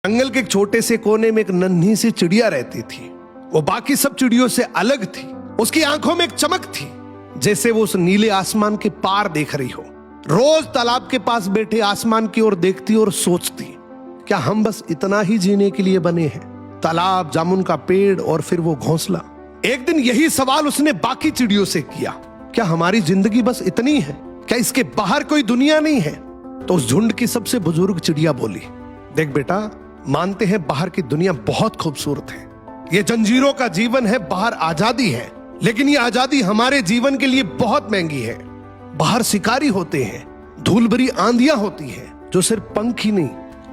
जंगल के एक छोटे से कोने में एक नन्ही सी चिड़िया रहती थी। वो बाकी सब चिड़ियों से अलग थी। उसकी आंखों में एक चमक थी, जैसे वो उस नीले आसमान के पार देख रही हो। रोज तालाब के पास बैठे आसमान की ओर देखती और सोचती, क्या हम बस इतना ही जीने के लिए बने हैं? तालाब, जामुन का पेड़ और फिर वो घोंसला। एक दिन यही सवाल उसने बाकी चिड़ियों से किया, क्या हमारी जिंदगी बस इतनी है? क्या इसके बाहर कोई दुनिया नहीं है? तो उस झुंड की सबसे बुजुर्ग चिड़िया बोली, देख बेटा, मानते हैं बाहर की दुनिया बहुत खूबसूरत है, ये जंजीरों का जीवन है, बाहर आजादी है, लेकिन ये आजादी हमारे जीवन के लिए बहुत महंगी है। बाहर शिकारी होते हैं, धूल भरी आंधियां होती है जो सिर्फ पंख ही नहीं,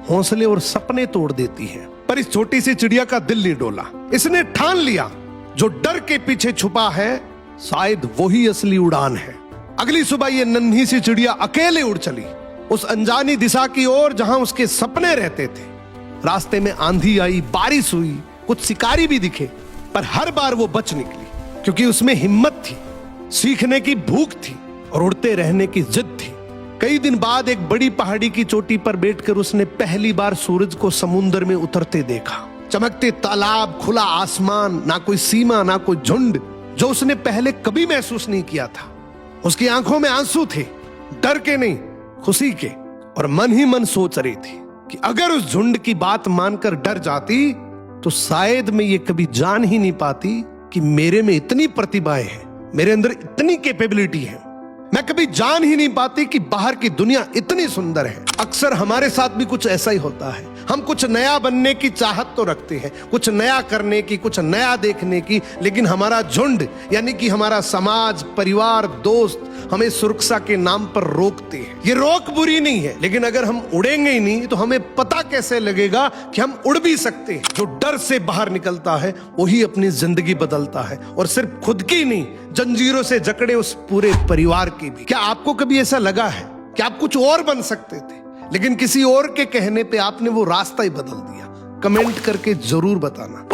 हौसले और सपने तोड़ देती है। पर इस छोटी सी चिड़िया का दिल नहीं डोला। इसने ठान लिया, जो डर के पीछे छुपा है शायद वही असली उड़ान है। अगली सुबह ये नन्ही सी चिड़िया अकेले उड़ चली उस अनजानी दिशा की ओर जहां उसके सपने रहते थे। रास्ते में आंधी आई, बारिश हुई, कुछ शिकारी भी दिखे, पर हर बार वो बच निकली, क्योंकि उसमें हिम्मत थी, सीखने की भूख थी और उड़ते रहने की जिद थी। कई दिन बाद एक बड़ी पहाड़ी की चोटी पर बैठकर उसने पहली बार सूरज को समुद्र में उतरते देखा। चमकते तालाब, खुला आसमान, ना कोई सीमा, ना कोई झुंड, जो उसने पहले कभी महसूस नहीं किया था। उसकी आंखों में आंसू थे, डर के नहीं, खुशी के, और मन ही मन सोच रही थी कि अगर उस झुंड की बात मानकर डर जाती तो शायद मैं ये कभी जान ही नहीं पाती कि मेरे में इतनी प्रतिभाएं हैं, मेरे अंदर इतनी कैपेबिलिटी है। मैं कभी जान ही नहीं पाती कि बाहर की दुनिया इतनी सुंदर है। अक्सर हमारे साथ भी कुछ ऐसा ही होता है। हम कुछ नया बनने की चाहत तो रखते हैं, कुछ नया करने की, कुछ नया देखने की, लेकिन हमारा झुंड यानी कि हमारा समाज, परिवार, दोस्त हमें सुरक्षा के नाम पर रोकते हैं। ये रोक बुरी नहीं है, लेकिन अगर हम उड़ेंगे ही नहीं तो हमें पता कैसे लगेगा कि हम उड़ भी सकते हैं। जो डर से बाहर निकलता है वही अपनी जिंदगी बदलता है, और सिर्फ खुद की नहीं, जंजीरों से जकड़े उस पूरे परिवार की भी। क्या आपको कभी ऐसा लगा है कि आप कुछ और बन सकते थे, लेकिन किसी और के कहने पे आपने वो रास्ता ही बदल दिया? कमेंट करके जरूर बताना।